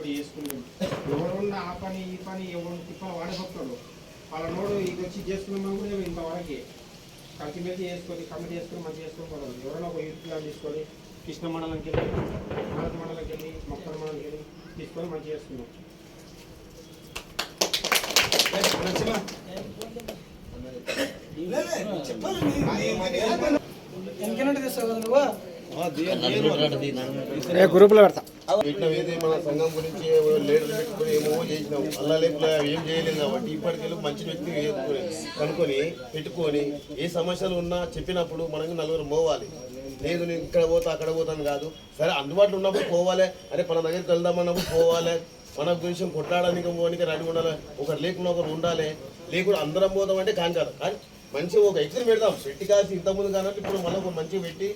ఇప్పుడు చేసుకున్నాం. ఎవరున్న ఆ పని ఈ పని ఎవరు తిప్పలు వాడిపోతాడు వాళ్ళ నోడు ఇది వచ్చి చేసుకున్నాం కూడా ఇంతవరకు కలిసిమెలిసి చేసుకొని కమిటీ చేసుకొని మంచిగా చేసుకొని పోవాలి. ఎవరైనా ఒక యూత్ ప్లాన్ తీసుకొని కృష్ణ మండలంకి వెళ్ళి భారత మండలంకి వెళ్ళి మొక్కల మండలంకి వెళ్ళి తీసుకొని మంచిగా చేసుకున్నాం. గ్రూపులో పెడతా మన సంఘం గురించి లీడర్ పెట్టుకుని ఏమో చేసినాం. అలా లేకుండా ఏం చేయలేదు కాబట్టి ఇప్పటికెళ్ళి మంచి వ్యక్తి కనుక్కొని పెట్టుకొని ఏ సమస్యలు ఉన్నా చెప్పినప్పుడు మనకి నలుగురు పోవాలి. లేదు నేను ఇక్కడ పోతా అక్కడ పోతాను కాదు. సరే అందుబాటులో ఉన్నప్పుడు పోవాలి. అరే మన దగ్గరికి వెళ్దామన్నప్పుడు పోవాలి. మన గురించి కొట్లాడడానికి పోవడానికి రెడీ ఉండాలి. ఒకరు లేకుండా ఒకరు ఉండాలి. లేకుండా అందరం పోదాం అంటే కాదు. కానీ మంచిగా ఒక ఎగ్జిట్ పెడదాం. పెట్టి కాసి ఇంతకుముందు కాబట్టి ఇప్పుడు మళ్ళీ ఒక మంచిగా పెట్టి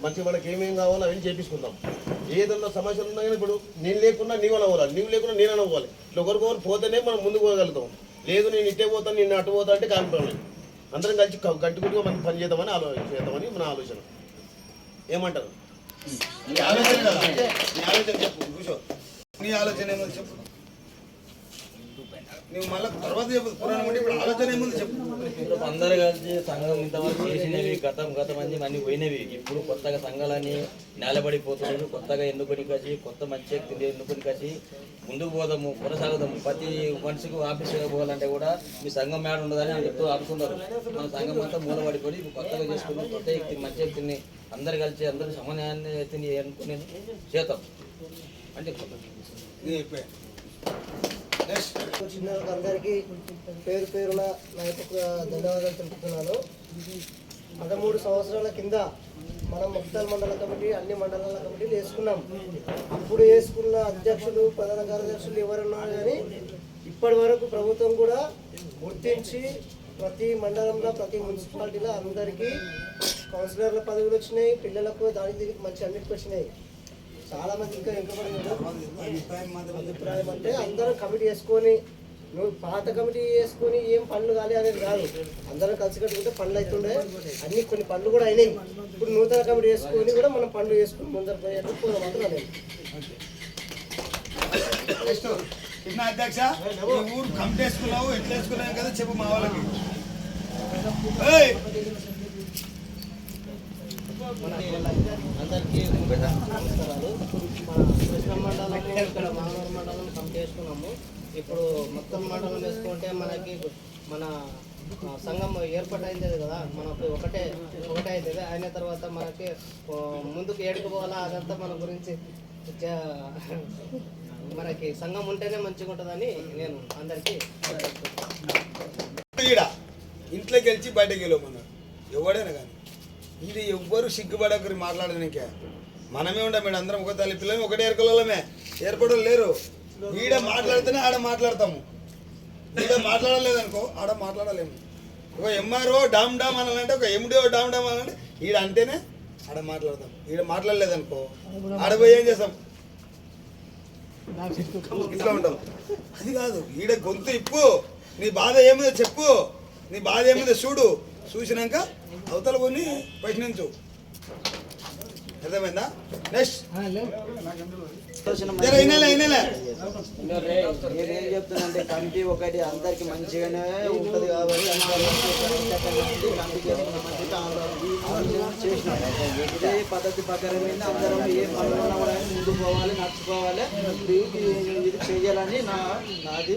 మంచిగా మనకి ఏమేమి కావాలో అవన్నీ చేపించుకుందాం. ఏదన్నా సమస్యలు ఉన్నా కానీ ఇప్పుడు నేను లేకుండా నీవు అవ్వాలి, నీవు లేకుండా నేను అవ్వాలి. ఇట్లా ఒకరికొకరు పోతేనే మనం ముందుకు పోగలుగుతాం. లేదు నేను ఇట్టే పోతాను నేను అటు పోతా అంటే కానిపోలేదు. అందరం కలిసి గట్టుకుట్టుగా మనం పని చేద్దామని చేద్దామని మన ఆలోచన. ఏమంటారు? నీ ఆలోచన చెప్పు. కూర్చో. నీ ఆలోచన ఏమో చెప్పు. నువ్వు మళ్ళీ తర్వాత చెప్పు. పురాణం అంటే ఇప్పుడు ఆలోచన ఏముంది చెప్పు. ఇప్పుడు అందరూ కలిసి సంఘం ఇంతవరకు చేసినవి గతం అన్ని పోయినవి. ఇప్పుడు కొత్తగా సంఘాలని నేలబడిపోతున్నారు. కొత్తగా ఎన్నుకొని కాసి కొత్త మంచి వ్యక్తిని ఎన్నుకొని కాసి ముందుకు పోదాము, కొనసాగుదాము. ప్రతి మనిషికి ఆఫీసుగా పోవాలంటే కూడా మీ సంఘం మేడ ఉండదని అని చెప్తూ ఆపుతున్నారు. మన సంఘం అంతా మూలబడిపోయి కొత్తగా చేసుకుని కొత్త వ్యక్తిని మంచి వ్యక్తిని అందరు కలిసి అందరూ సమన్యాన్ని వ్యక్తిని ఎన్నుకుని చేద్దాం అని చెప్తున్నాను. వచ్చిన అందరికీ పేరు పేరున నా యొక్క ధన్యవాదాలు తెలుపుతున్నాను. 13 సంవత్సరాల కింద మనం ముక్తాల్ మండల కమిటీ అన్ని మండలాల కమిటీలు వేసుకున్నాం. అప్పుడు వేసుకున్న అధ్యక్షులు ప్రధాన కార్యదర్శులు ఎవరున్నారు కానీ ఇప్పటి వరకు ప్రభుత్వం కూడా గుర్తించి ప్రతి మండలంలో ప్రతి మున్సిపాలిటీలో అందరికీ కౌన్సిలర్ల పదవులు వచ్చినాయి. పిల్లలకు దానికి మంచి అన్నిటికి వచ్చినాయి. చాలా మంది ఇంకా అభిప్రాయం అంటే అందరూ కమిటీ వేసుకొని నువ్వు పాత కమిటీ వేసుకొని ఏం పనులు కాలే అనేది కాదు. అందరం కలిసి కట్టుకుంటే పనులు అవుతుండే. అన్ని కొన్ని పనులు కూడా అయినాయి. ఇప్పుడు నూతన కమిటీ వేసుకొని కూడా మనం పనులు వేసుకుని ముందర పోయేట్టు పోదామంటున్నాను. అధ్యక్ష ఊరు కమిటీ వేసుకున్నావు ఎట్లా వేసుకున్నావు కదా చెప్పు మా వాళ్ళకి. అందరికీ నమస్కారాలు. మన కృష్ణ మండలం ఇక్కడ మానవరం మండలం కమిటీ వేసుకున్నాము. ఇప్పుడు మొత్తం మండలం వేసుకుంటే మనకి మన సంఘం ఏర్పాటైంది కదా, మనకు ఒకటే అవుతుంది. అయిన తర్వాత మనకి ముందుకు ఏడుకోవాలా అదంతా మన గురించి మనకి సంఘం ఉంటేనే మంచిగా ఉంటుందని నేను అందరికీ ఇంట్లోకి వెళ్ళి బయటకు వెళ్ళమన్నారు ఎవడైనా కానీ. ఇది ఎవ్వరు సిగ్గుపడకరి మాట్లాడడానికే. మనమే ఉంటాం మేడం. అందరం ఒక తల్లి పిల్లలు ఒకటే ఏర్కొల్లమే ఏర్పడలు లేరు. ఈడ మాట్లాడితేనే ఆడ మాట్లాడతాము. ఈడ మాట్లాడలేదనుకో ఆడ మాట్లాడలేము. ఒక ఎంఆర్ఓ డామ్ డామ్ అనాలంటే ఒక ఎండిఓ డామ్ డామ్ అనాలంటే ఈడ అంటేనే ఆడ మాట్లాడతాం. ఈడ మాట్లాడలేదనుకో ఆడపోయి ఏం చేస్తాం? ఇట్లా ఉంటాం. అది కాదు. ఈడ గొంతు ఇప్పు, నీ బాధ ఏమిదో చెప్పు, నీ బాధ ఏమిదో చూడు. చూసినాక అవతల కొన్ని ప్రశ్నించు. అర్థమైందా? నెక్స్ట్ నేనేం చెప్తానంటే కమిటీ ఒకటి అందరికి మంచిగానే ఉంటుంది కాబట్టి చేసినాం. ఇదే పద్ధతి ప్రకారం అందరం ఏ పనులు ఉన్నా కూడా ముందు పోవాలి, నడుచుకోవాలి, ఇది చేయాలని నాది.